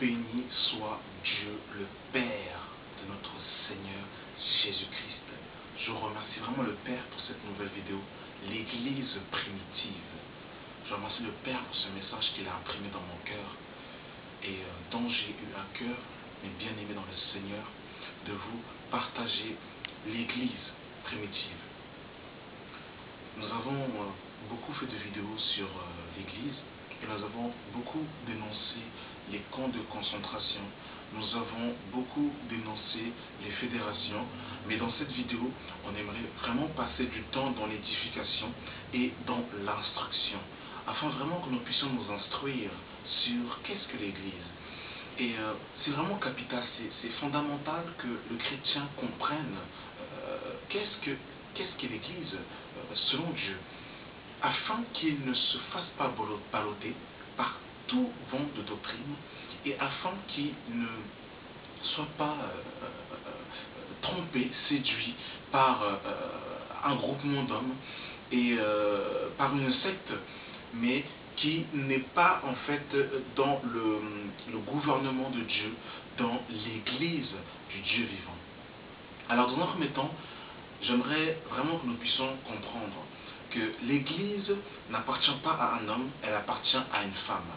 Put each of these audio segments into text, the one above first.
Béni soit Dieu le Père de notre Seigneur Jésus-Christ. Je remercie vraiment le Père pour cette nouvelle vidéo, l'Église primitive. Je remercie le Père pour ce message qu'il a imprimé dans mon cœur et dont j'ai eu à cœur, mes bien-aimés dans le Seigneur, de vous partager l'Église primitive. Nous avons beaucoup fait de vidéos sur l'Église et nous avons beaucoup dénoncé les camps de concentration. Nous avons beaucoup dénoncé les fédérations, mais dans cette vidéo, on aimerait vraiment passer du temps dans l'édification et dans l'instruction, afin vraiment que nous puissions nous instruire sur qu'est-ce que l'Église. Et c'est vraiment capital, c'est fondamental que le chrétien comprenne qu'est-ce qu'est l'Église selon Dieu, afin qu'il ne se fasse pas balloter par tout vent de doctrine et afin qu'il ne soit pas trompé, séduit par un groupement d'hommes et par une secte, mais qui n'est pas en fait dans le gouvernement de Dieu, dans l'Église du Dieu vivant. Alors dans un premier temps, j'aimerais vraiment que nous puissions comprendre que l'Église n'appartient pas à un homme, elle appartient à une femme.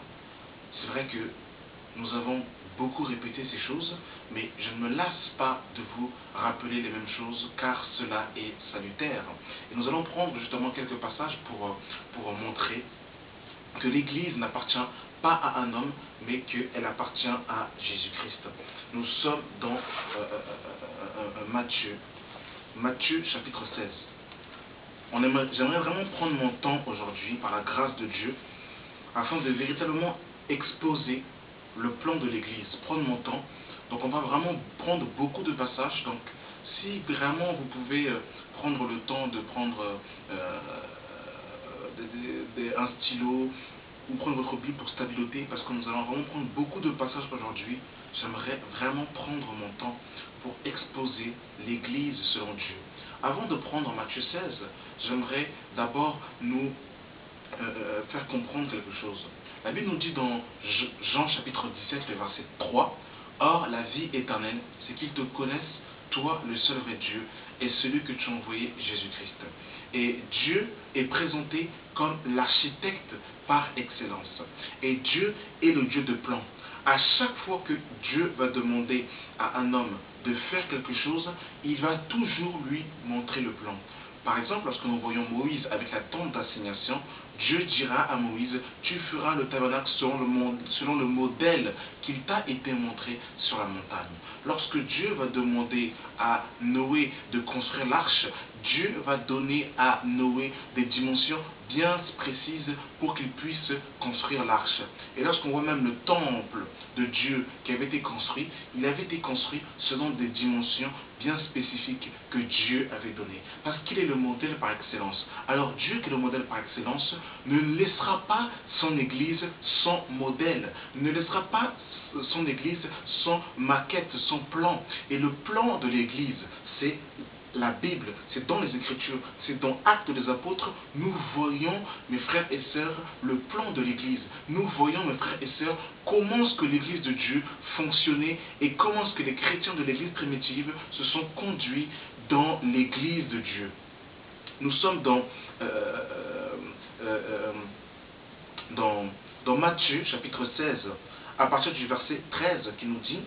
C'est vrai que nous avons beaucoup répété ces choses, mais je ne me lasse pas de vous rappeler les mêmes choses, car cela est salutaire. Et nous allons prendre justement quelques passages pour montrer que l'Église n'appartient pas à un homme, mais qu'elle appartient à Jésus-Christ. Nous sommes dans Matthieu chapitre 16. J'aimerais vraiment prendre mon temps aujourd'hui, par la grâce de Dieu, afin de véritablement exposer le plan de l'Église, prendre mon temps. Donc on va vraiment prendre beaucoup de passages. Donc si vraiment vous pouvez prendre le temps de prendre un stylo ou prendre votre Bible pour stabiloter, parce que nous allons vraiment prendre beaucoup de passages aujourd'hui, j'aimerais vraiment prendre mon temps pour exposer l'Église selon Dieu. Avant de prendre Matthieu 16, j'aimerais d'abord nous faire comprendre quelque chose. La Bible nous dit dans Jean chapitre 17, le verset 3, « Or la vie éternelle, c'est qu'ils te connaissent, toi le seul vrai Dieu, et celui que tu as envoyé, Jésus-Christ. » Et Dieu est présenté comme l'architecte par excellence. Et Dieu est le Dieu de plan. À chaque fois que Dieu va demander à un homme de faire quelque chose, il va toujours lui montrer le plan. Par exemple, lorsque nous voyons Moïse avec la tente d'assignation, Dieu dira à Moïse, tu feras le tabernacle selon le modèle qu'il t'a été montré sur la montagne. Lorsque Dieu va demander à Noé de construire l'arche, Dieu va donner à Noé des dimensions bien précises pour qu'il puisse construire l'arche. Et lorsqu'on voit même le temple de Dieu qui avait été construit, il avait été construit selon des dimensions bien spécifiques que Dieu avait données. Parce qu'il est le modèle par excellence. Alors Dieu qui est le modèle par excellence ne laissera pas son Église sans modèle, ne laissera pas son Église sans maquette, sans plan. Et le plan de l'Église, c'est la Bible, c'est dans les Écritures, c'est dans Actes des Apôtres, nous voyons, mes frères et sœurs, le plan de l'Église. Nous voyons, mes frères et sœurs, comment est-ce que l'Église de Dieu fonctionnait et comment est-ce que les chrétiens de l'Église primitive se sont conduits dans l'Église de Dieu. Nous sommes dans Matthieu chapitre 16, à partir du verset 13 qui nous dit,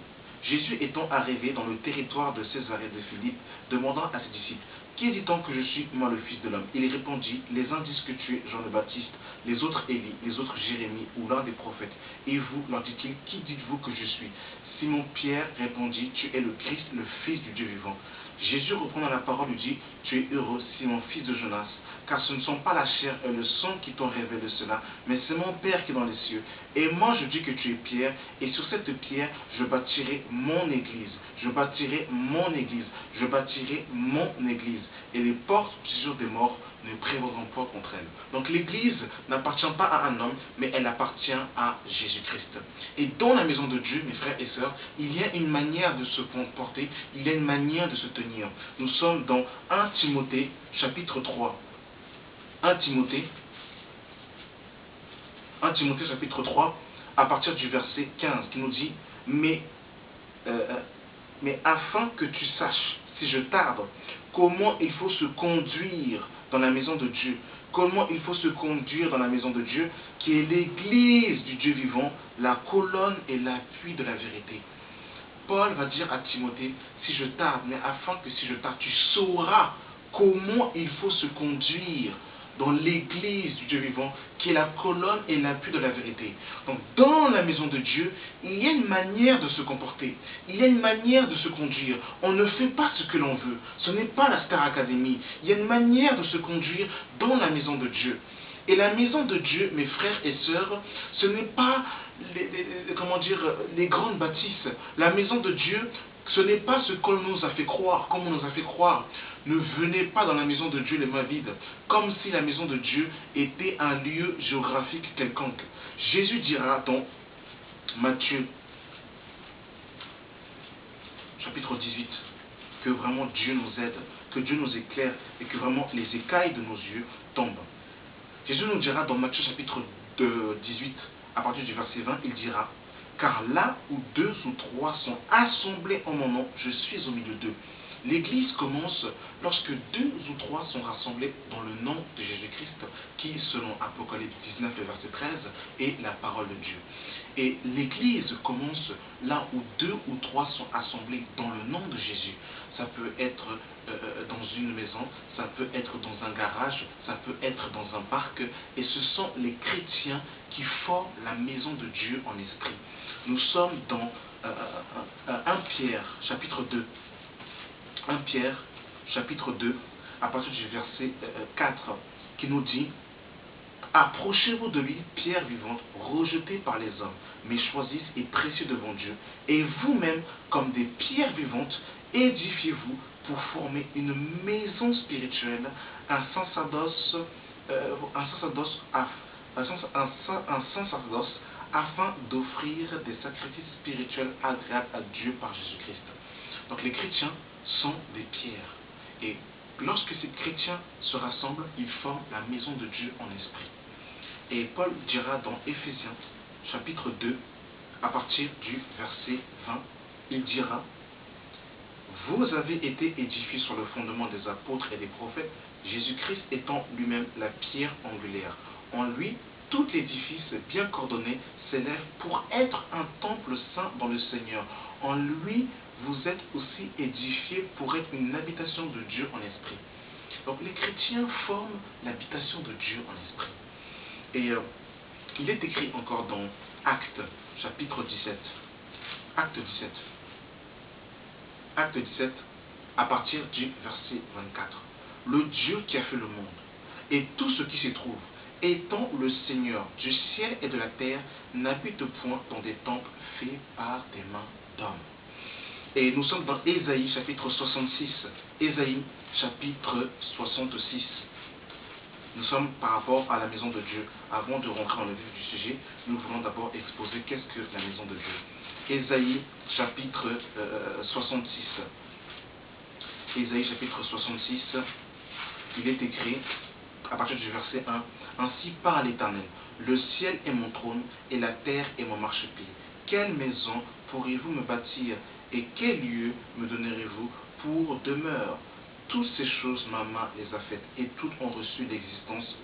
Jésus étant arrivé dans le territoire de Césarée de Philippe, demandant à ses disciples, qui dit-on que je suis, moi, le Fils de l'homme? Il répondit, les uns disent que tu es Jean le Baptiste, les autres Élie, les autres Jérémie ou l'un des prophètes. Et vous, leur dit-il, qui dites-vous que je suis? Simon-Pierre répondit, tu es le Christ, le Fils du Dieu vivant. Jésus reprenant la parole lui dit, tu es heureux, Simon, fils de Jonas, car ce ne sont pas la chair et le sang qui t'ont révélé cela, mais c'est mon Père qui est dans les cieux. Et moi je dis que tu es Pierre, et sur cette pierre je bâtirai mon église. Je bâtirai mon église. Je bâtirai mon église. Et les portes des morts ne prévaudront pas contre elle. Donc l'église n'appartient pas à un homme, mais elle appartient à Jésus-Christ. Et dans la maison de Dieu, mes frères et sœurs, il y a une manière de se comporter, il y a une manière de se tenir. Nous sommes dans 1 Timothée chapitre 3. 1 Timothée chapitre 3, à partir du verset 15, qui nous dit, mais afin que tu saches, si je tarde, comment il faut se conduire dans la maison de Dieu, comment il faut se conduire dans la maison de Dieu, qui est l'église du Dieu vivant, la colonne et l'appui de la vérité. Paul va dire à Timothée, si je tarde, mais afin que si je tarde, tu sauras comment il faut se conduire dans l'église du Dieu vivant, qui est la colonne et l'appui de la vérité. Donc, dans la maison de Dieu, il y a une manière de se comporter, il y a une manière de se conduire. On ne fait pas ce que l'on veut, ce n'est pas la Star Academy. Il y a une manière de se conduire dans la maison de Dieu. Et la maison de Dieu, mes frères et sœurs, ce n'est pas les grandes bâtisses. La maison de Dieu, ce n'est pas ce qu'on nous a fait croire, comme on nous a fait croire. Ne venez pas dans la maison de Dieu les mains vides, comme si la maison de Dieu était un lieu géographique quelconque. Jésus dira dans Matthieu, chapitre 18, que vraiment Dieu nous aide, que Dieu nous éclaire et que vraiment les écailles de nos yeux tombent. Jésus nous dira dans Matthieu chapitre 18, à partir du verset 20, il dira, car là où 2 ou 3 sont assemblés en mon nom, je suis au milieu d'eux. L'Église commence lorsque 2 ou 3 sont rassemblés dans le nom de Jésus-Christ, qui, selon Apocalypse 19, verset 13, est la parole de Dieu. Et l'Église commence là où 2 ou 3 sont assemblés dans le nom de Jésus. Ça peut être dans une maison, ça peut être dans un garage, ça peut être dans un parc. Et ce sont les chrétiens qui forment la maison de Dieu en esprit. Nous sommes dans 1 Pierre, chapitre 2. 1 Pierre, chapitre 2, à partir du verset 4, qui nous dit, approchez-vous de lui, pierre vivante, rejetée par les hommes, mais choisisse et précieux devant Dieu. Et vous-même, comme des pierres vivantes, édifiez-vous pour former une maison spirituelle, un sacerdoce afin d'offrir des sacrifices spirituels agréables à Dieu par Jésus-Christ. Donc les chrétiens sont des pierres. Et lorsque ces chrétiens se rassemblent, ils forment la maison de Dieu en esprit. Et Paul dira dans Éphésiens, chapitre 2, à partir du verset 20, il dira, vous avez été édifiés sur le fondement des apôtres et des prophètes, Jésus-Christ étant lui-même la pierre angulaire. En lui, tout l'édifice bien coordonné s'élève pour être un temple saint dans le Seigneur. En lui, vous êtes aussi édifiés pour être une habitation de Dieu en esprit. Donc les chrétiens forment l'habitation de Dieu en esprit. Et il est écrit encore dans Actes, chapitre 17. Acte 17. Acte 17, à partir du verset 24. Le Dieu qui a fait le monde et tout ce qui s'y trouve, étant le Seigneur du ciel et de la terre, n'habite point dans des temples faits par des mains d'hommes. Et nous sommes dans Ésaïe chapitre 66. Ésaïe chapitre 66. Nous sommes par rapport à la maison de Dieu. Avant de rentrer dans le vif du sujet, nous voulons d'abord exposer qu'est-ce que la maison de Dieu. Ésaïe chapitre 66. Ésaïe chapitre 66, il est écrit à partir du verset 1. Ainsi parle l'Éternel, le ciel est mon trône et la terre est mon marchepied. Quelle maison pourriez-vous me bâtir et quel lieu me donnerez-vous pour demeure? Toutes ces choses ma main les a faites et toutes ont reçu l'existence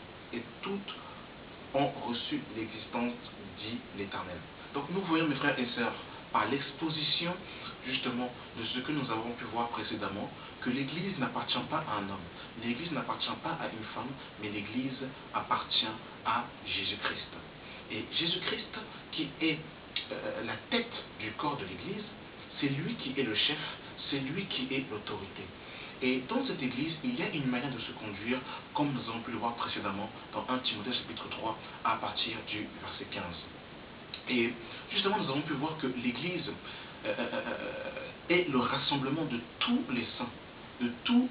dit l'Éternel. Donc nous voyons mes frères et sœurs par l'exposition justement de ce que nous avons pu voir précédemment que l'Église n'appartient pas à un homme, l'Église n'appartient pas à une femme, mais l'Église appartient à Jésus-Christ. Et Jésus-Christ qui est la tête du corps de l'Église, c'est lui qui est le chef, c'est lui qui est l'autorité. Et dans cette église, il y a une manière de se conduire, comme nous avons pu le voir précédemment dans 1 Timothée chapitre 3, à partir du verset 15. Et justement, nous avons pu voir que l'église est le rassemblement de tous les saints, de tous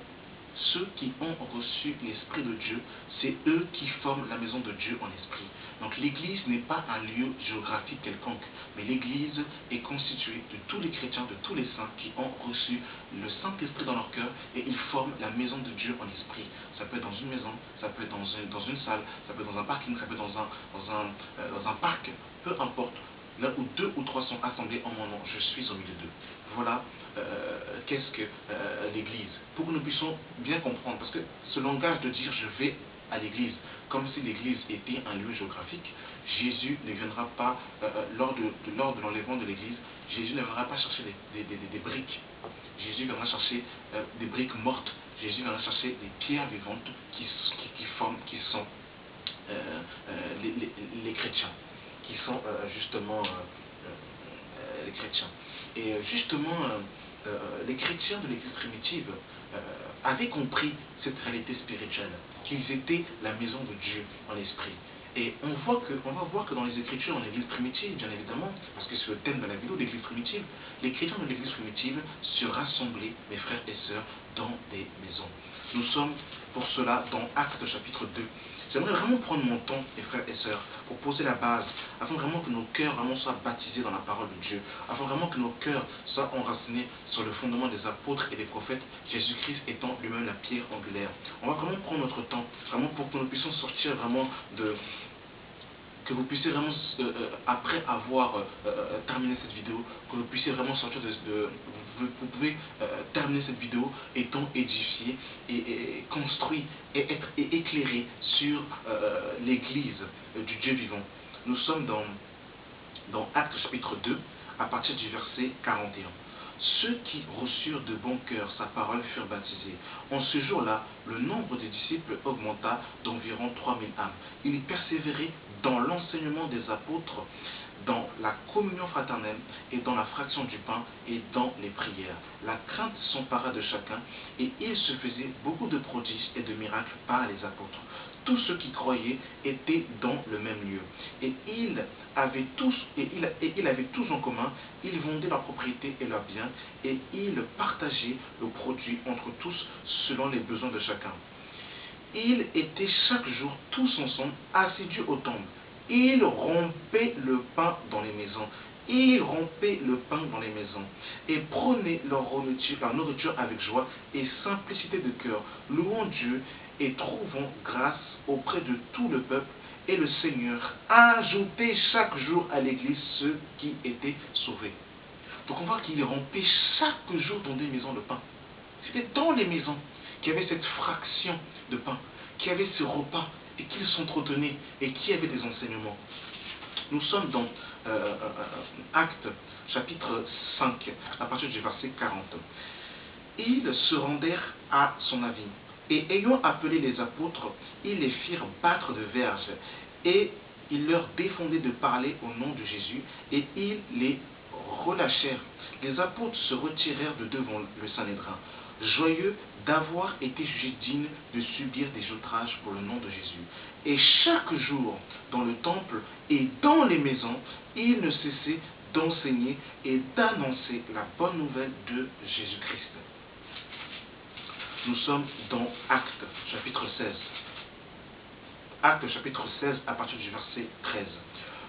ceux qui ont reçu l'Esprit de Dieu, c'est eux qui forment la maison de Dieu en esprit. Donc l'église n'est pas un lieu géographique quelconque, mais l'église est constituée de tous les chrétiens, de tous les saints qui ont reçu le Saint-Esprit dans leur cœur et ils forment la maison de Dieu en esprit. Ça peut être dans une maison, ça peut être dans une salle, ça peut être dans un parking, ça peut être dans un parc, peu importe. là où 2 ou 3 sont assemblés en mon nom, je suis au milieu d'eux. Voilà qu'est-ce que l'Église. Pour que nous puissions bien comprendre, parce que ce langage de dire je vais à l'Église, comme si l'Église était un lieu géographique, Jésus ne viendra pas, lors de l'enlèvement de l'Église, Jésus ne viendra pas chercher des briques. Jésus viendra chercher des briques mortes. Jésus viendra chercher des pierres vivantes qui sont les chrétiens, qui sont justement les chrétiens. Et justement, les chrétiens de l'Église primitive avaient compris cette réalité spirituelle, qu'ils étaient la maison de Dieu en esprit. Et on va voir que dans les Écritures, dans l'Église primitive, bien évidemment, parce que c'est le thème de la vidéo, l'Église primitive, les chrétiens de l'Église primitive se rassemblaient, mes frères et sœurs, dans des maisons. Nous sommes pour cela dans Actes chapitre 2. J'aimerais vraiment prendre mon temps, mes frères et sœurs, pour poser la base, afin vraiment que nos cœurs vraiment soient baptisés dans la parole de Dieu, afin vraiment que nos cœurs soient enracinés sur le fondement des apôtres et des prophètes, Jésus-Christ étant lui-même la pierre angulaire. On va vraiment prendre notre temps, vraiment pour que nous puissions sortir vraiment que vous puissiez vraiment, après avoir terminé cette vidéo, que vous puissiez vraiment sortir vous pouvez terminer cette vidéo étant édifié et construit et être éclairé sur l'Église du Dieu vivant. Nous sommes dans Actes chapitre 2, à partir du verset 41. Ceux qui reçurent de bon cœur sa parole furent baptisés. En ce jour-là, le nombre des disciples augmenta d'environ 3000 âmes. Ils persévéraient dans l'enseignement des apôtres, dans la communion fraternelle et dans la fraction du pain et dans les prières. La crainte s'empara de chacun et il se faisait beaucoup de prodiges et de miracles par les apôtres. Tous ceux qui croyaient étaient dans le même lieu. Et ils avaient tous en commun, ils vendaient leurs propriétés et leurs biens, et ils partageaient le produit entre tous selon les besoins de chacun. Ils étaient chaque jour tous ensemble, assidus au temple. Ils rompaient le pain dans les maisons. Ils rompaient le pain dans les maisons et prenaient leur nourriture avec joie et simplicité de cœur, louant Dieu et trouvant grâce auprès de tout le peuple. Et le Seigneur ajoutait chaque jour à l'Église ceux qui étaient sauvés. Donc on voit qu'il rompait chaque jour dans des maisons le pain. C'était dans les maisons qu'il y avait cette fraction de pain, qu'il y avait ce repas et qu'ils s'entretenaient et qu'il y avait des enseignements. Nous sommes dans Actes chapitre 5, à partir du verset 40. Ils se rendèrent à son avis, et ayant appelé les apôtres, ils les firent battre de verges, et ils leur défendaient de parler au nom de Jésus, et ils les relâchèrent. Les apôtres se retirèrent de devant le Sanhédrin, joyeux d'avoir été jugés dignes de subir des outrages pour le nom de Jésus. Et chaque jour, dans le temple et dans les maisons, ils ne cessaient d'enseigner et d'annoncer la bonne nouvelle de Jésus-Christ. Nous sommes dans Actes chapitre 16. Actes chapitre 16 à partir du verset 13.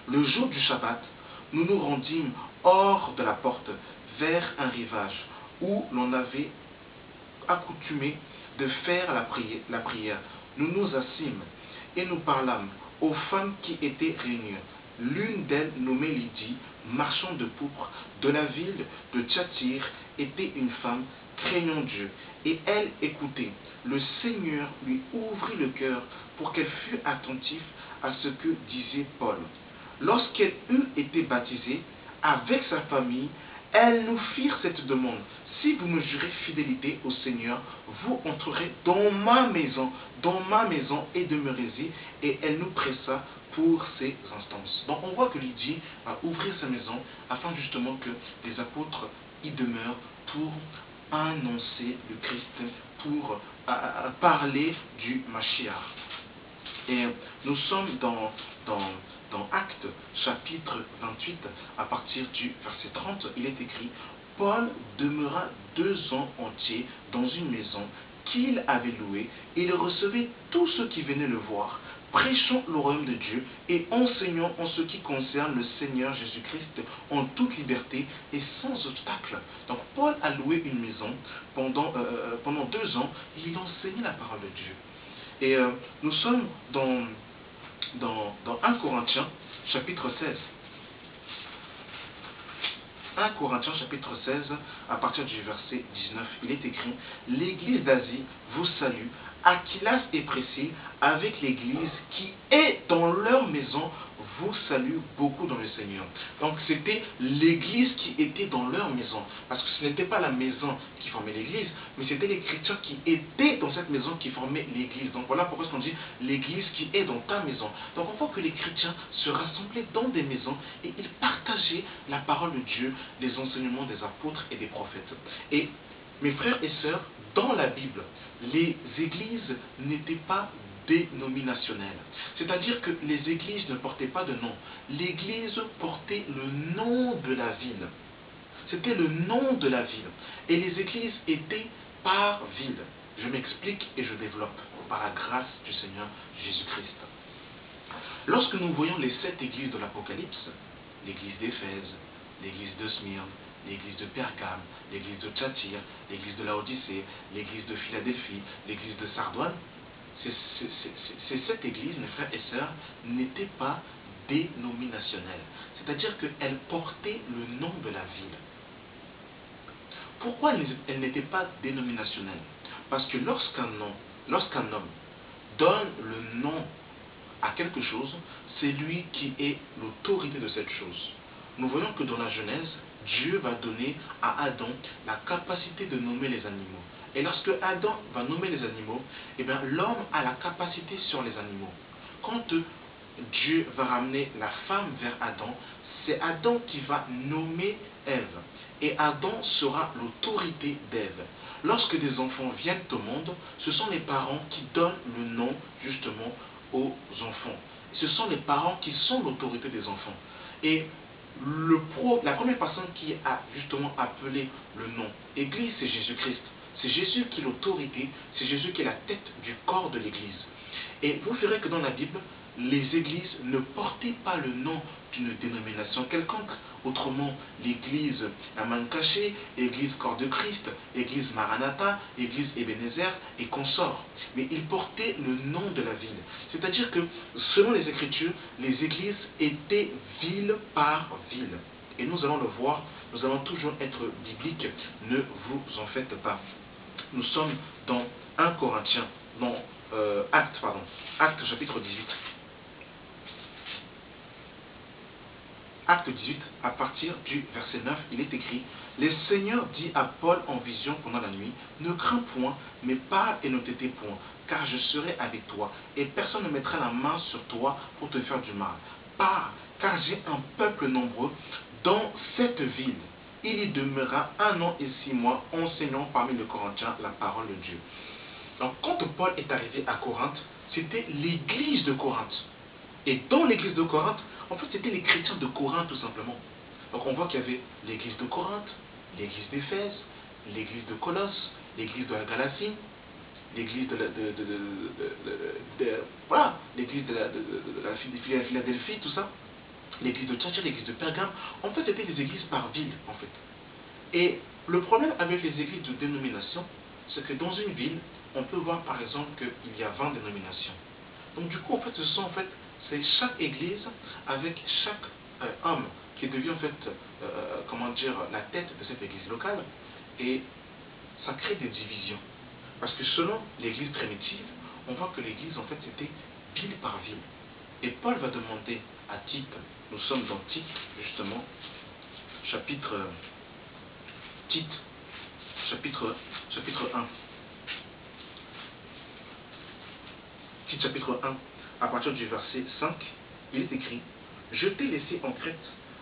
Le jour du Shabbat, nous nous rendîmes hors de la porte vers un rivage où l'on avait accoutumé de faire la prière. Nous nous assîmes et nous parlâmes aux femmes qui étaient réunies. L'une d'elles, nommée Lydie, marchande de pourpre de la ville de Thyatire, était une femme craignant Dieu, et elle écoutait. Le Seigneur lui ouvrit le cœur pour qu'elle fût attentive à ce que disait Paul. Lorsqu'elle eut été baptisée, avec sa famille, elles nous firent cette demande: si vous me jurez fidélité au Seigneur, vous entrerez dans ma maison et demeurez-y. Et elle nous pressa pour ces instances. Donc on voit que Lydie a ouvert sa maison afin justement que les apôtres y demeurent pour annoncer le Christ, pour parler du Mashiach. Et nous sommes dans Actes chapitre 28, à partir du verset 30, il est écrit: Paul demeura 2 ans entiers dans une maison qu'il avait louée, et il recevait tous ceux qui venaient le voir, prêchant le royaume de Dieu et enseignant en ce qui concerne le Seigneur Jésus-Christ en toute liberté et sans obstacle. Donc Paul a loué une maison pendant 2 ans, et il enseignait la parole de Dieu. Et nous sommes dans 1 Corinthiens chapitre 16. 1 Corinthiens chapitre 16, à partir du verset 19, il est écrit: l'église d'Asie vous salue, Aquilas et Priscille, avec l'église qui est dans leur maison, vous salue beaucoup dans le Seigneur. Donc c'était l'église qui était dans leur maison, parce que ce n'était pas la maison qui formait l'église, mais c'était les chrétiens qui étaient dans cette maison qui formaient l'église. Donc voilà pourquoi on dit l'église qui est dans ta maison. Donc on voit que les chrétiens se rassemblaient dans des maisons et ils partageaient la parole de Dieu, les enseignements des apôtres et des prophètes. Et mes frères et sœurs, dans la Bible, les églises n'étaient pas dénominationnelles. C'est-à-dire que les églises ne portaient pas de nom. L'église portait le nom de la ville. C'était le nom de la ville. Et les églises étaient par ville. Je m'explique et je développe par la grâce du Seigneur Jésus-Christ. Lorsque nous voyons les 7 églises de l'Apocalypse, l'église d'Éphèse, l'église de Smyrne, l'église de Pergame, l'église de Thyatire, l'église de Laodicée, l'église de Philadelphie, l'église de Sardoine, ces 7 églises, mes frères et sœurs, n'étaient pas dénominationnelles. C'est-à-dire qu'elles portaient le nom de la ville. Pourquoi elles n'étaient pas dénominationnelles? Parce que lorsqu'un homme donne le nom à quelque chose, c'est lui qui est l'autorité de cette chose. Nous voyons que dans la Genèse, Dieu va donner à Adam la capacité de nommer les animaux. Et lorsque Adam va nommer les animaux, eh bien, l'homme a la capacité sur les animaux. Quand Dieu va ramener la femme vers Adam, c'est Adam qui va nommer Ève. Et Adam sera l'autorité d'Ève. Lorsque des enfants viennent au monde, ce sont les parents qui donnent le nom justement aux enfants. Ce sont les parents qui sont l'autorité des enfants. Et la première personne qui a justement appelé le nom Église, c'est Jésus-Christ. C'est Jésus qui est l'autorité, c'est Jésus qui est la tête du corps de l'Église. Et vous verrez que dans la Bible, les églises ne portaient pas le nom d'une dénomination quelconque. Autrement, l'église Aman Caché, l'église Corps de Christ, l'église Maranatha, l'église Ebenezer et consorts. Mais ils portaient le nom de la ville. C'est-à-dire que, selon les Écritures, les églises étaient ville par ville. Et nous allons le voir, nous allons toujours être bibliques, ne vous en faites pas. Nous sommes dans 1 Corinthiens, dans Actes chapitre 18. Acte 18, à partir du verset 9, il est écrit: le Seigneur dit à Paul en vision pendant la nuit: ne crains point, mais parle et ne t'étais point, car je serai avec toi, et personne ne mettra la main sur toi pour te faire du mal. Parle, car j'ai un peuple nombreux dans cette ville. Il y demeura 1 an et 6 mois, enseignant parmi les Corinthiens la parole de Dieu. Donc, quand Paul est arrivé à Corinthe, c'était l'église de Corinthe. Et dans l'église de Corinthe, en fait, c'était les chrétiens de Corinthe tout simplement. Donc on voit qu'il y avait l'église de Corinthe, l'église d'Éphèse, l'église de Colosse, l'église de la Galatie, l'église l'église de la Philadelphie, tout ça, l'église de Thyatire, l'église de Pergame. En fait, c'était des églises par ville, en fait. Et le problème avec les églises de dénomination, c'est que dans une ville, on peut voir par exemple qu'il y a 20 dénominations. Donc du coup, en fait, c'est chaque église avec chaque homme qui devient en fait, la tête de cette église locale, et ça crée des divisions. Parce que selon l'église primitive, on voit que l'église en fait c'était ville par ville. Et Paul va demander à Tite, nous sommes dans Tite justement, chapitre 1. Tite chapitre 1, à partir du verset 5, il est écrit: je t'ai laissé en Crète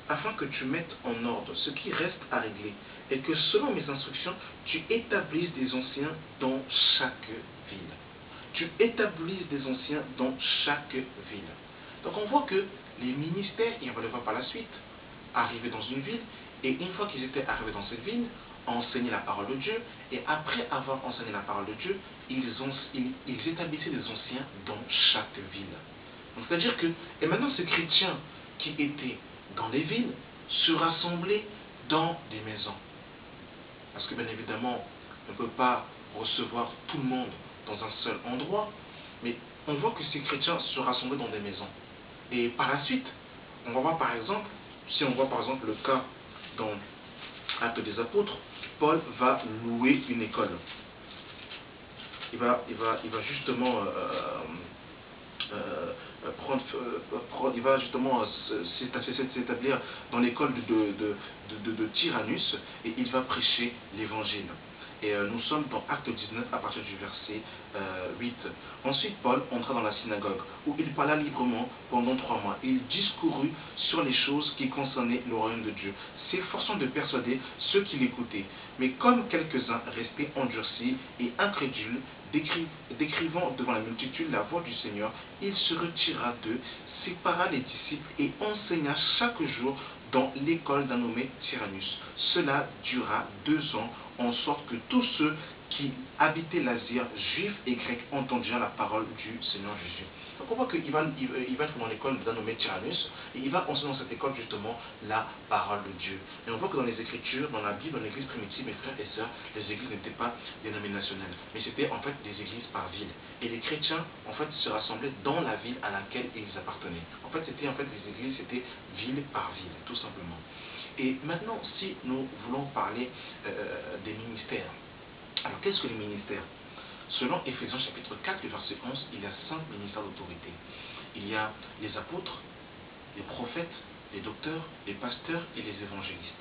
afin que tu mettes en ordre ce qui reste à régler, et que selon mes instructions, tu établisses des anciens dans chaque ville. Tu établisses des anciens dans chaque ville. Donc on voit que les ministères, et on va le voir par la suite, arrivaient dans une ville, et une fois qu'ils étaient arrivés dans cette ville, enseignaient la parole de Dieu, et après avoir enseigné la parole de Dieu, ils établissaient des anciens dans chaque ville. C'est-à-dire que, et maintenant ces chrétiens qui étaient dans les villes se rassemblaient dans des maisons. Parce que bien évidemment, on ne peut pas recevoir tout le monde dans un seul endroit, mais on voit que ces chrétiens se rassemblaient dans des maisons. Et par la suite, on va voir par exemple, si on voit par exemple le cas dans Actes des Apôtres, Paul va louer une école. Il va justement il va justement s'établir dans l'école de Tyrannus et il va prêcher l'évangile. Et nous sommes dans Acte 19 à partir du verset 8. Ensuite, Paul entra dans la synagogue où il parla librement pendant 3 mois. Il discourut sur les choses qui concernaient le royaume de Dieu, s'efforçant de persuader ceux qui l'écoutaient. Mais comme quelques-uns restaient endurcis et incrédules, décrivant devant la multitude la voix du Seigneur, il se retira d'eux, sépara les disciples et enseigna chaque jour dans l'école d'un nommé Tyrannus. Cela dura 2 ans, en sorte que tous ceux qui habitaient l'Asie, juifs et grecs, entendirent la parole du Seigneur Jésus. Donc on voit qu'il va être dans l'école d'un nommé Tyrannus, et il va enseigner dans cette école justement la parole de Dieu. Et on voit que dans les Écritures, dans la Bible, dans l'église primitive, mes frères et sœurs, les églises n'étaient pas dénominationnelles, mais c'était en fait des églises par ville. Et les chrétiens, en fait, se rassemblaient dans la ville à laquelle ils appartenaient. En fait, les églises, c'était ville par ville, tout simplement. Et maintenant, si nous voulons parler des ministères, alors qu'est-ce que les ministères? Selon Éphésiens chapitre 4, verset 11, il y a 5 ministères d'autorité. Il y a les apôtres, les prophètes, les docteurs, les pasteurs et les évangélistes.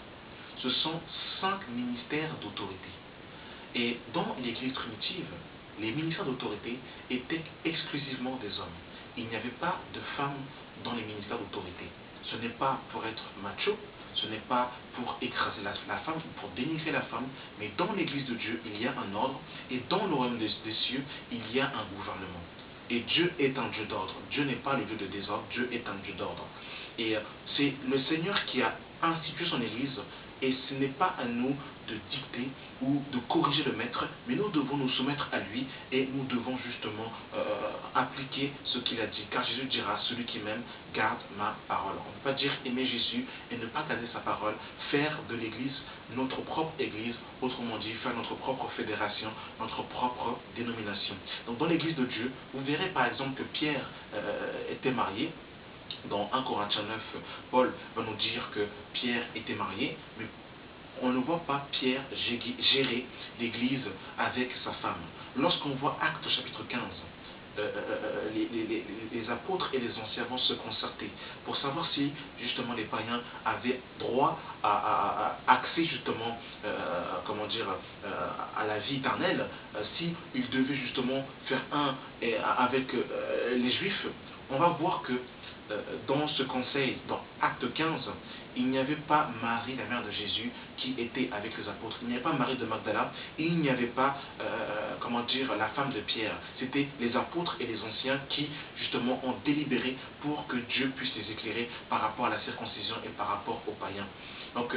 Ce sont 5 ministères d'autorité. Et dans l'église primitive, les ministères d'autorité étaient exclusivement des hommes. Il n'y avait pas de femmes dans les ministères d'autorité. Ce n'est pas pour être macho, ce n'est pas pour écraser la femme ou pour dénigrer la femme, mais dans l'église de Dieu, il y a un ordre, et dans le royaume des cieux, il y a un gouvernement. Et Dieu est un Dieu d'ordre. Dieu n'est pas le Dieu de désordre, Dieu est un Dieu d'ordre. Et c'est le Seigneur qui a institué son église, et ce n'est pas à nous de dicter ou de corriger le maître, mais nous devons nous soumettre à lui et nous devons justement appliquer ce qu'il a dit. Car Jésus dira, celui qui m'aime garde ma parole. On ne peut pas dire aimer Jésus et ne pas garder sa parole, faire de l'église notre propre église, autrement dit, faire notre propre fédération, notre propre dénomination. Donc dans l'église de Dieu, vous verrez par exemple que Pierre était marié. Dans 1 Corinthiens 9, Paul va nous dire que Pierre était marié, mais on ne voit pas Pierre gérer l'église avec sa femme. Lorsqu'on voit Actes chapitre 15, les apôtres et les anciens vont se concerter pour savoir si justement les païens avaient droit à accès justement à la vie éternelle, s'ils devaient justement faire un avec les juifs. On va voir que dans ce conseil, dans Acte 15, il n'y avait pas Marie, la mère de Jésus, qui était avec les apôtres. Il n'y avait pas Marie de Magdala, et il n'y avait pas, la femme de Pierre. C'était les apôtres et les anciens qui, justement, ont délibéré pour que Dieu puisse les éclairer par rapport à la circoncision et par rapport aux païens. Donc,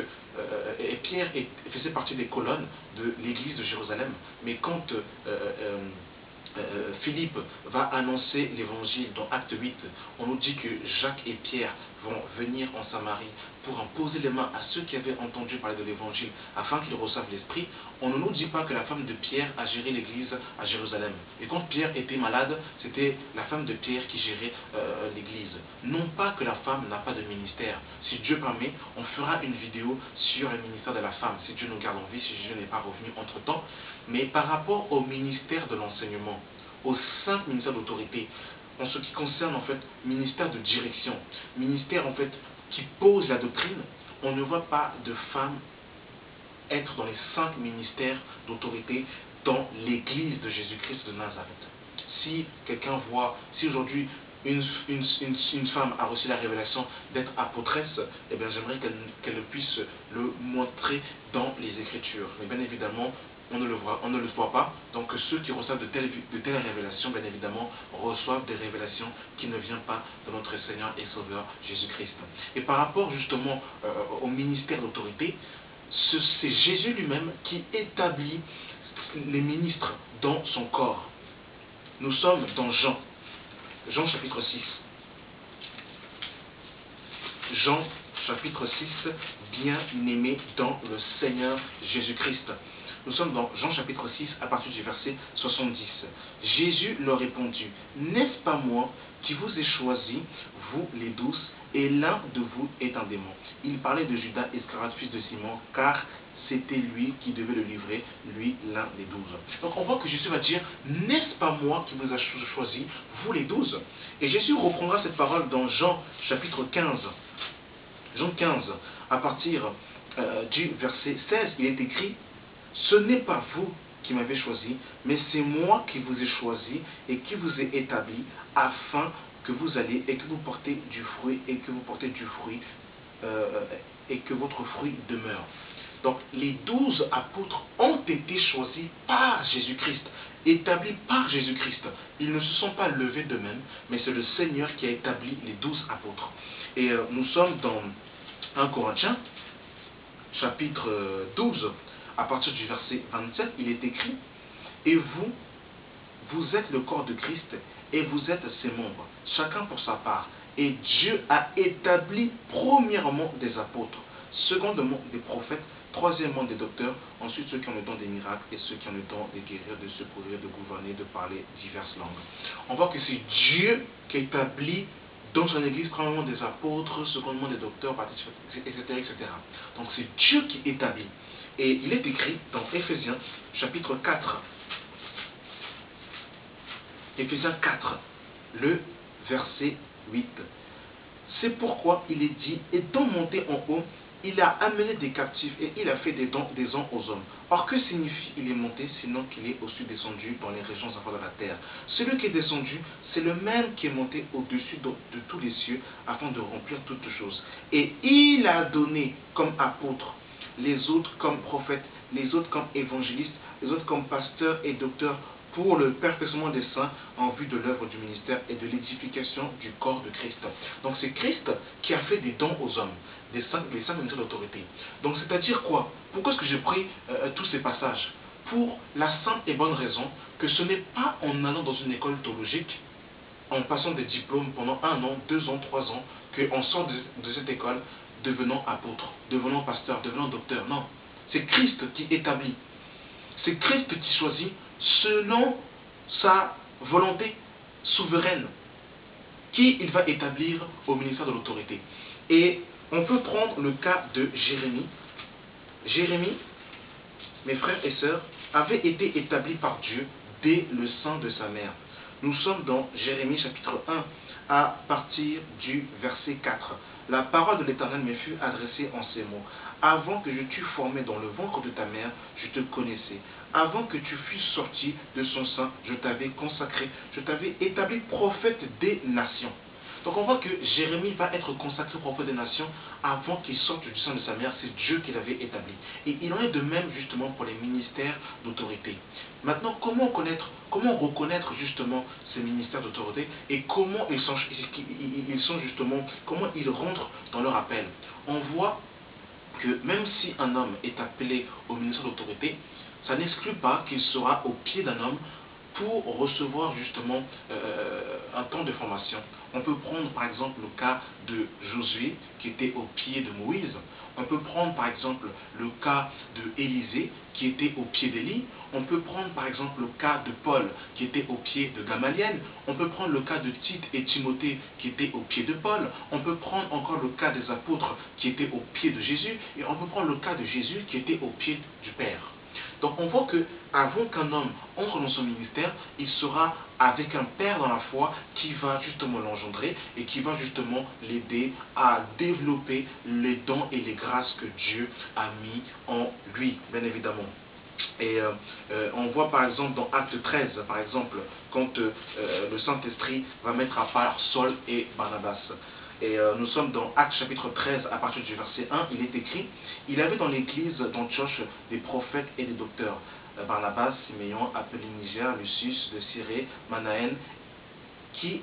et Pierre faisait partie des colonnes de l'église de Jérusalem, mais quand Philippe va annoncer l'évangile dans Acte 8, on nous dit que Jacques et Pierre vont venir en Samarie pour imposer les mains à ceux qui avaient entendu parler de l'évangile afin qu'ils reçoivent l'Esprit. On ne nous dit pas que la femme de Pierre a géré l'église à Jérusalem. Et quand Pierre était malade, c'était la femme de Pierre qui gérait l'église. Non pas que la femme n'a pas de ministère. Si Dieu permet, on fera une vidéo sur le ministère de la femme, si Dieu nous garde en vie, si Dieu n'est pas revenu entre-temps. Mais par rapport au ministère de l'enseignement, aux 5 ministères d'autorité, en ce qui concerne en fait ministère de direction, ministère en fait qui pose la doctrine, on ne voit pas de femmes être dans les 5 ministères d'autorité dans l'église de Jésus-Christ de Nazareth. Si quelqu'un voit, si aujourd'hui une femme a reçu la révélation d'être apôtresse, eh bien j'aimerais qu'elle puisse le montrer dans les Écritures. Mais bien évidemment, on ne le voit pas. Donc ceux qui reçoivent de telles révélations, bien évidemment, reçoivent des révélations qui ne viennent pas de notre Seigneur et Sauveur Jésus-Christ. Et par rapport justement au ministère d'autorité, c'est Jésus lui-même qui établit les ministres dans son corps. Nous sommes dans Jean chapitre 6. Jean chapitre 6, bien-aimé dans le Seigneur Jésus-Christ. Nous sommes dans Jean chapitre 6 à partir du verset 70. Jésus leur répondit, « N'est-ce pas moi qui vous ai choisi, vous les douze, et l'un de vous est un démon. Il parlait de Judas Iscariote, fils de Simon, car c'était lui qui devait le livrer, lui l'un des 12. Donc on voit que Jésus va dire, n'est-ce pas moi qui vous ai choisi, vous les 12? Et Jésus reprendra cette parole dans Jean chapitre 15. Jean 15, à partir du verset 16, il est écrit, ce n'est pas vous qui m'avez choisi, mais c'est moi qui vous ai choisi et qui vous ai établi afin que vous alliez et que vous portez du fruit et que vous portez du fruit et que votre fruit demeure. Donc les 12 apôtres ont été choisis par Jésus-Christ, établis par Jésus-Christ. Ils ne se sont pas levés d'eux-mêmes, mais c'est le Seigneur qui a établi les 12 apôtres. Et nous sommes dans 1 Corinthiens, chapitre 12, à partir du verset 27, il est écrit, et vous, vous êtes le corps de Christ, et vous êtes ses membres, chacun pour sa part. Et Dieu a établi premièrement des apôtres, secondement des prophètes, troisièmement des docteurs, ensuite ceux qui ont le don des miracles et ceux qui ont le don de guérir, de secourir, de gouverner, de parler diverses langues. On voit que c'est Dieu qui établit dans son église, premièrement des apôtres, secondement des docteurs, etc. etc. Donc c'est Dieu qui établit. Et il est écrit dans Éphésiens chapitre 4, Éphésiens 4, le verset 8. C'est pourquoi il est dit, étant monté en haut, il a amené des captifs et il a fait des dons aux hommes. Or, que signifie il est monté, sinon qu'il est aussi descendu dans les régions inférieures de la terre? Celui qui est descendu, c'est le même qui est monté au-dessus de tous les cieux, afin de remplir toutes choses. Et il a donné comme apôtres, les autres comme prophètes, les autres comme évangélistes, les autres comme pasteurs et docteurs, pour le perfectionnement des saints en vue de l'œuvre du ministère et de l'édification du corps de Christ. Donc c'est Christ qui a fait des dons aux hommes, les saints ministères d'autorité. Donc c'est-à-dire quoi? Pourquoi est-ce que j'ai pris tous ces passages? Pour la simple et bonne raison que ce n'est pas en allant dans une école théologique, en passant des diplômes pendant 1 an, 2 ans, 3 ans, qu'on sort de cette école devenant apôtre, devenant pasteur, devenant docteur. Non, c'est Christ qui établit. C'est Christ qui choisit selon sa volonté souveraine qui il va établir au ministère de l'autorité. Et on peut prendre le cas de Jérémie. Jérémie, mes frères et sœurs, avait été établi par Dieu dès le sein de sa mère. Nous sommes dans Jérémie chapitre 1 à partir du verset 4. La parole de l'Éternel me fut adressée en ces mots. Avant que je t'eus formé dans le ventre de ta mère, je te connaissais. Avant que tu fusses sorti de son sein, je t'avais consacré, je t'avais établi prophète des nations. Donc on voit que Jérémie va être consacré prophète des nations avant qu'il sorte du sein de sa mère. C'est Dieu qui l'avait établi. Et il en est de même justement pour les ministères d'autorité. Maintenant, comment reconnaître justement ces ministères d'autorité et comment ils sont justement, comment ils rentrent dans leur appel? On voit que même si un homme est appelé au ministère d'autorité, ça n'exclut pas qu'il sera au pied d'un homme pour recevoir justement un temps de formation. On peut prendre par exemple le cas de Josué qui était au pied de Moïse. On peut prendre par exemple le cas de Élisée qui était au pied d'Élie. On peut prendre par exemple le cas de Paul qui était au pied de Gamaliel. On peut prendre le cas de Tite et Timothée qui étaient au pied de Paul. On peut prendre encore le cas des apôtres qui étaient au pied de Jésus. Et on peut prendre le cas de Jésus qui était au pied du Père. Donc on voit que avant qu'un homme entre dans son ministère, il sera avec un père dans la foi qui va justement l'engendrer et qui va justement l'aider à développer les dons et les grâces que Dieu a mis en lui, bien évidemment. Et on voit par exemple dans Acte 13, par exemple, quand le Saint-Esprit va mettre à part Saul et Barnabas. Et nous sommes dans Actes chapitre 13 à partir du verset 1, il est écrit, il avait dans l'église d'Antioche des prophètes et des docteurs, Barnabas, Siméon, appelé Niger, Lucius de Cyrée, Manaën, qui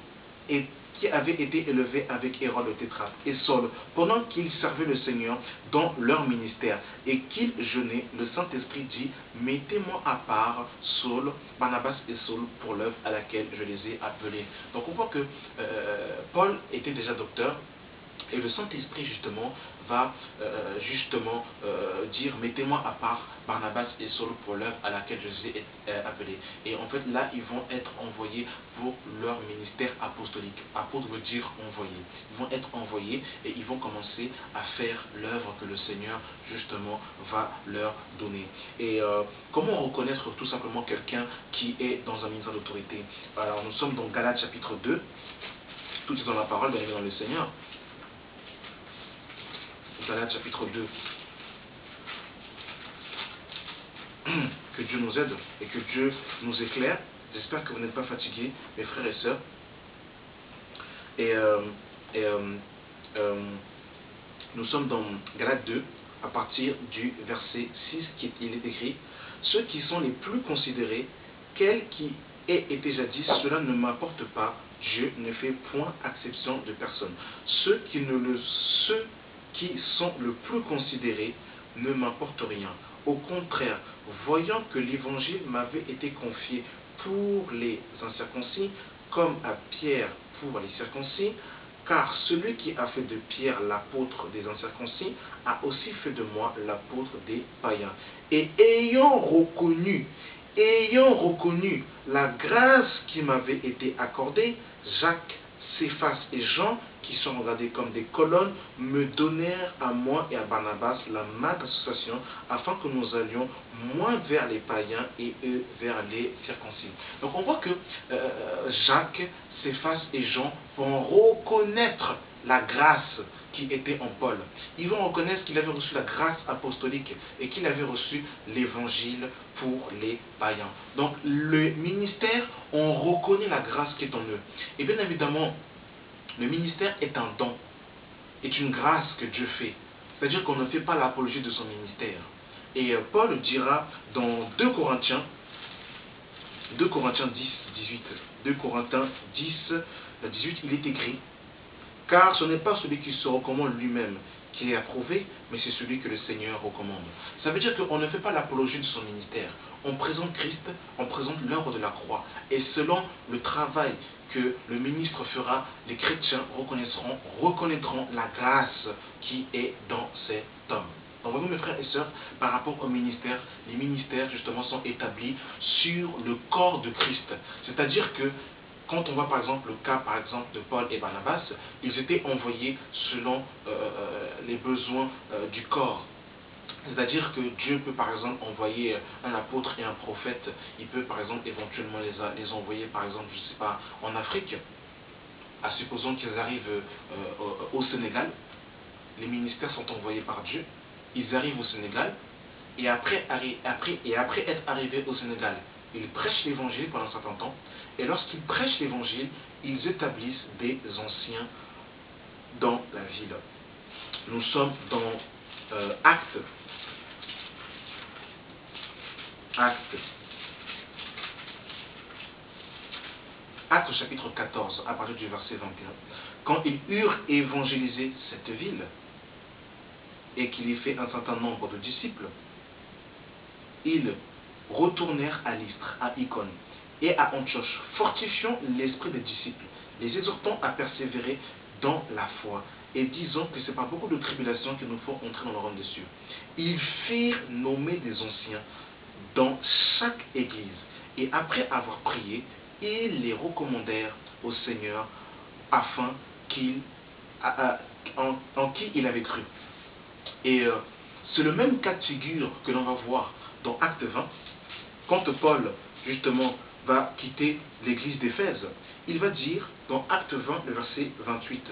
avait été élevé avec Hérode le tétrarque, et Saul, pendant qu'ils servaient le Seigneur dans leur ministère, et qu'ils jeûnaient, le Saint-Esprit dit, mettez-moi à part Saul, Barnabas et Saul pour l'œuvre à laquelle je les ai appelés. Donc on voit que Paul était déjà docteur, et le Saint-Esprit justement va justement dire mettez-moi à part Barnabas et Saul pour l'œuvre à laquelle je les ai appelés. Et en fait là ils vont être envoyés pour leur ministère apostolique. Apôtre veut dire envoyé. Ils vont être envoyés et ils vont commencer à faire l'œuvre que le Seigneur justement va leur donner. Et comment reconnaître tout simplement quelqu'un qui est dans un ministère d'autorité? Alors nous sommes dans Galates chapitre 2, tout est dans la parole, bien évidemment dans le Seigneur. Galates chapitre 2. Que Dieu nous aide et que Dieu nous éclaire. J'espère que vous n'êtes pas fatigués, mes frères et sœurs. Et nous sommes dans Galates 2, à partir du verset 6, il est écrit « Ceux qui sont les plus considérés, quels qui aient été jadis, cela ne m'importe pas, Dieu ne fait point exception de personne. Ceux qui sont le plus considérés ne m'importe rien. Au contraire, voyant que l'évangile m'avait été confié pour les incirconcis, comme à Pierre pour les circoncis, car celui qui a fait de Pierre l'apôtre des incirconcis a aussi fait de moi l'apôtre des païens. Et ayant reconnu la grâce qui m'avait été accordée, Jacques, Céphas et Jean, qui sont regardés comme des colonnes, me donnèrent à moi et à Barnabas la main d'association, afin que nous allions moins vers les païens et eux vers les circoncis. Donc on voit que Jacques, Céphas et Jean vont reconnaître la grâce qui était en Paul. Ils vont reconnaître qu'il avait reçu la grâce apostolique et qu'il avait reçu l'évangile pour les païens. Donc le ministère, on reconnaît la grâce qui est en eux. Et bien évidemment, le ministère est un don, est une grâce que Dieu fait. C'est-à-dire qu'on ne fait pas l'apologie de son ministère. Et Paul dira dans 2 Corinthiens 10, 18. 2 Corinthiens 10, 18, il est écrit « Car ce n'est pas celui qui se recommande lui-même qui est approuvé, mais c'est celui que le Seigneur recommande. » Ça veut dire qu'on ne fait pas l'apologie de son ministère. On présente Christ, on présente l'œuvre de la croix. Et selon le travail que le ministre fera, les chrétiens reconnaîtront la grâce qui est dans cet homme. Donc voyez mes frères et sœurs, par rapport au ministère, les ministères justement sont établis sur le corps de Christ. C'est-à-dire que quand on voit par exemple le cas par exemple de Paul et Barnabas, ils étaient envoyés selon les besoins du corps. C'est-à-dire que Dieu peut par exemple envoyer un apôtre et un prophète, il peut par exemple éventuellement les envoyer par exemple, je ne sais pas, en Afrique, à supposons qu'ils arrivent au Sénégal, les ministères sont envoyés par Dieu, ils arrivent au Sénégal, et après être arrivés au Sénégal, ils prêchent l'évangile pendant un certain temps, et lorsqu'ils prêchent l'évangile, ils établissent des anciens dans la ville. Nous sommes dans Actes chapitre 14, à partir du verset 21. Quand ils eurent évangélisé cette ville, et qu'il y fait un certain nombre de disciples, ils retournèrent à Lystre, à Icône et à Antioche, fortifiant l'esprit des disciples, les exhortant à persévérer dans la foi, et disant que ce n'est pas beaucoup de tribulations qu'il nous faut entrer dans le royaume des cieux. Ils firent nommer des anciens dans chaque église, et après avoir prié, ils les recommandèrent au Seigneur afin en qui il avait cru. Et c'est le même cas de figure que l'on va voir dans Acte 20, quand Paul, justement, va quitter l'église d'Éphèse. Il va dire, dans Acte 20, le verset 28,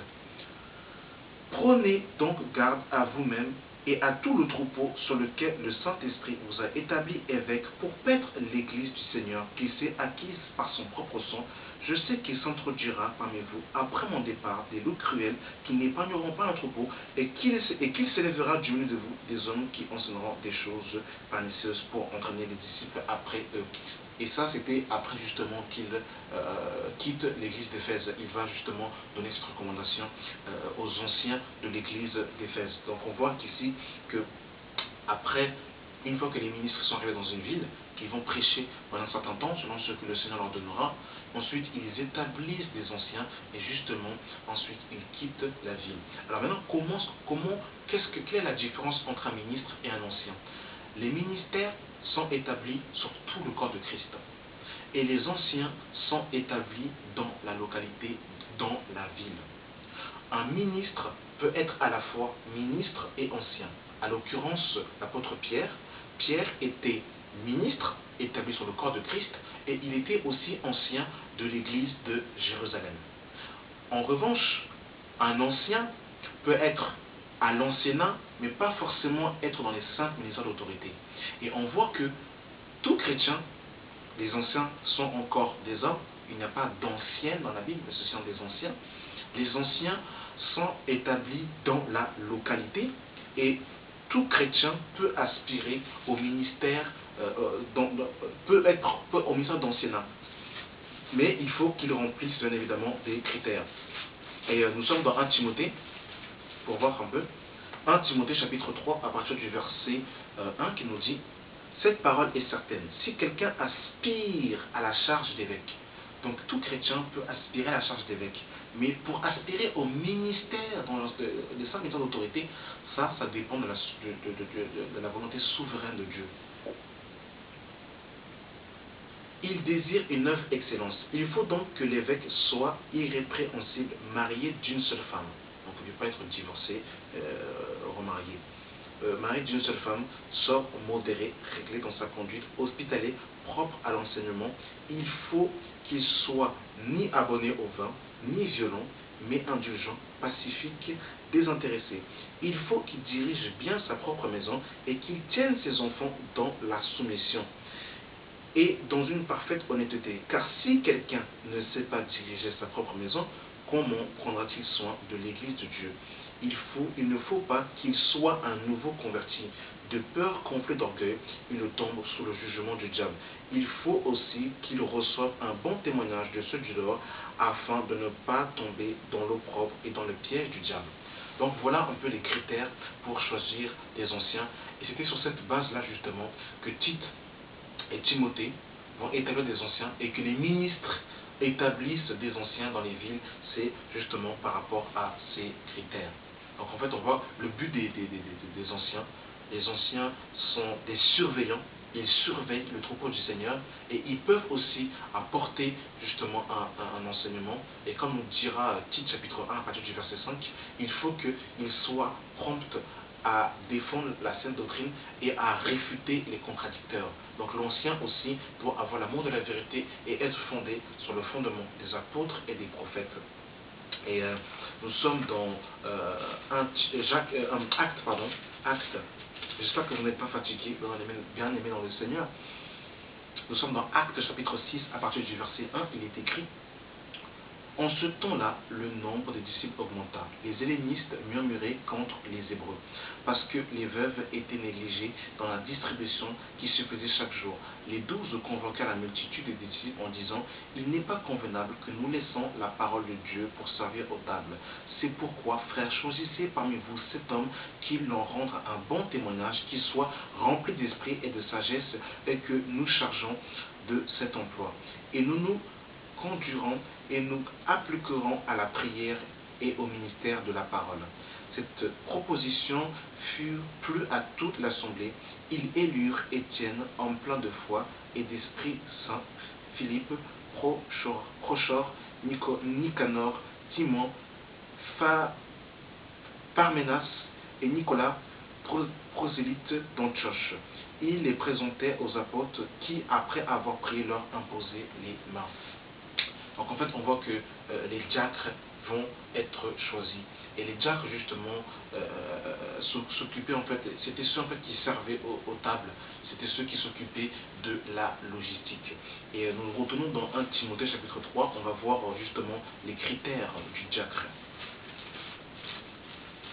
« Prenez donc garde à vous-même et à tout le troupeau sur lequel le Saint-Esprit vous a établi évêque pour paître l'église du Seigneur, qu'il s'est acquise par son propre sang. Je sais qu'il s'introduira parmi vous, après mon départ, des loups cruels qui n'épargneront pas un troupeau, et qu'il s'élèvera du milieu de vous des hommes qui enseigneront des choses pernicieuses pour entraîner les disciples après eux. » Et ça, c'était après justement qu'il quitte l'église d'Éphèse. Il va justement donner cette recommandation aux anciens de l'église d'Éphèse. Donc on voit ici que après, une fois que les ministres sont arrivés dans une ville, qu'ils vont prêcher pendant un certain temps, selon ce que le Seigneur leur donnera. Ensuite, ils établissent des anciens et justement, ensuite, ils quittent la ville. Alors maintenant, quelle est la différence entre un ministre et un ancien? Les ministères sont établis sur tout le corps de Christ. Et les anciens sont établis dans la localité, dans la ville. Un ministre peut être à la fois ministre et ancien. À l'occurrence, l'apôtre Pierre était ministre établi sur le corps de Christ et il était aussi ancien de l'église de Jérusalem. En revanche, un ancien peut être à l'anciennat, mais pas forcément être dans les cinq ministères d'autorité. Et on voit que tout chrétien, les anciens sont encore des hommes, il n'y a pas d'anciens dans la Bible, mais ce sont des anciens. Les anciens sont établis dans la localité et tout chrétien peut aspirer au ministère, peut au ministère d'anciennat. Mais il faut qu'il remplisse bien évidemment des critères. Et nous sommes dans 1 Timothée, pour voir un peu. 1 Timothée chapitre 3, à partir du verset 1, qui nous dit: cette parole est certaine, si quelqu'un aspire à la charge d'évêque, donc tout chrétien peut aspirer à la charge d'évêque, mais pour aspirer au ministère des cinq ministères d'autorité, ça dépend de la volonté souveraine de Dieu. Il désire une œuvre excellence. Il faut donc que l'évêque soit irrépréhensible, marié d'une seule femme. Donc il ne peut pas être divorcé, remarié. Marié d'une seule femme, soit modéré, réglé dans sa conduite, hospitalier, propre à l'enseignement. Il faut qu'il soit ni abonné au vin, ni violent, mais indulgent, pacifique, désintéressé. Il faut qu'il dirige bien sa propre maison et qu'il tienne ses enfants dans la soumission et dans une parfaite honnêteté. Car si quelqu'un ne sait pas diriger sa propre maison, comment prendra-t-il soin de l'église de Dieu? Il ne faut pas qu'il soit un nouveau converti. De peur gonflé d'orgueil, il tombe sous le jugement du diable. Il faut aussi qu'il reçoive un bon témoignage de ceux du dehors, afin de ne pas tomber dans l'opprobre et dans le piège du diable. Donc voilà un peu les critères pour choisir des anciens. Et c'était sur cette base-là justement que Tite et Timothée vont établir des anciens et que les ministres établissent des anciens dans les villes, c'est justement par rapport à ces critères. Donc en fait on voit le but des anciens. Les anciens sont des surveillants, ils surveillent le troupeau du Seigneur et ils peuvent aussi apporter justement un enseignement. Et comme nous dira Tite chapitre 1 à partir du verset 5, il faut qu'ils soient prompts à défendre la sainte doctrine et à réfuter les contradicteurs. Donc l'ancien aussi doit avoir l'amour de la vérité et être fondé sur le fondement des apôtres et des prophètes. Et nous sommes dans Acte. J'espère que vous n'êtes pas fatigués, bien aimés dans le Seigneur. Nous sommes dans Acte chapitre 6 à partir du verset 1, il est écrit: en ce temps-là, le nombre des disciples augmenta. Les hellénistes murmuraient contre les Hébreux, parce que les veuves étaient négligées dans la distribution qui se faisait chaque jour. Les 12 convoquèrent la multitude des disciples en disant: il n'est pas convenable que nous laissons la parole de Dieu pour servir aux tables. C'est pourquoi, frères, choisissez parmi vous 7 hommes qui leur rendent un bon témoignage, qui soit rempli d'esprit et de sagesse, et que nous chargeons de cet emploi. Et nous conduirons et nous appliquerons à la prière et au ministère de la parole. Cette proposition fut plu à toute l'assemblée. Ils élurent Étienne, homme plein de foi et d'Esprit Saint, Philippe, Prochor, Nicanor, Timon, Parménas et Nicolas, prosélyte d'Antioche. Ils les présentaient aux apôtres qui, après avoir prié, leur imposaient les mains. Donc en fait, on voit que les diacres vont être choisis. Et les diacres, justement, s'occupaient, en fait, c'était ceux en fait, qui servaient aux tables. C'était ceux qui s'occupaient de la logistique. Et nous retournons dans 1 Timothée chapitre 3, on va voir justement les critères du diacre.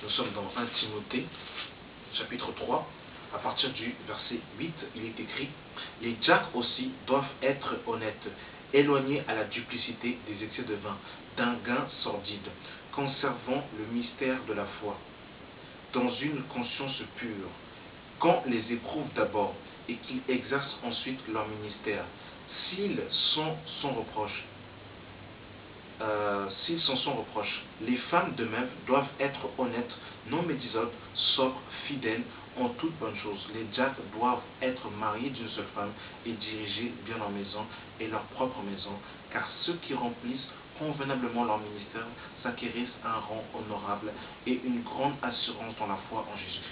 Nous sommes dans 1 Timothée chapitre 3, à partir du verset 8, il est écrit: les diacres aussi doivent être honnêtes, éloignés à la duplicité des excès de vin, d'un gain sordide, conservant le mystère de la foi, dans une conscience pure, qu'on les éprouve d'abord, et qu'ils exercent ensuite leur ministère. S'ils sont sans reproche, les femmes de même doivent être honnêtes, non médisantes, sobres, fidèles en toute bonne chose. Les diacres doivent être mariés d'une seule femme et diriger bien leur maison et leur propre maison, car ceux qui remplissent convenablement leur ministère s'acquérissent un rang honorable et une grande assurance dans la foi en Jésus-Christ.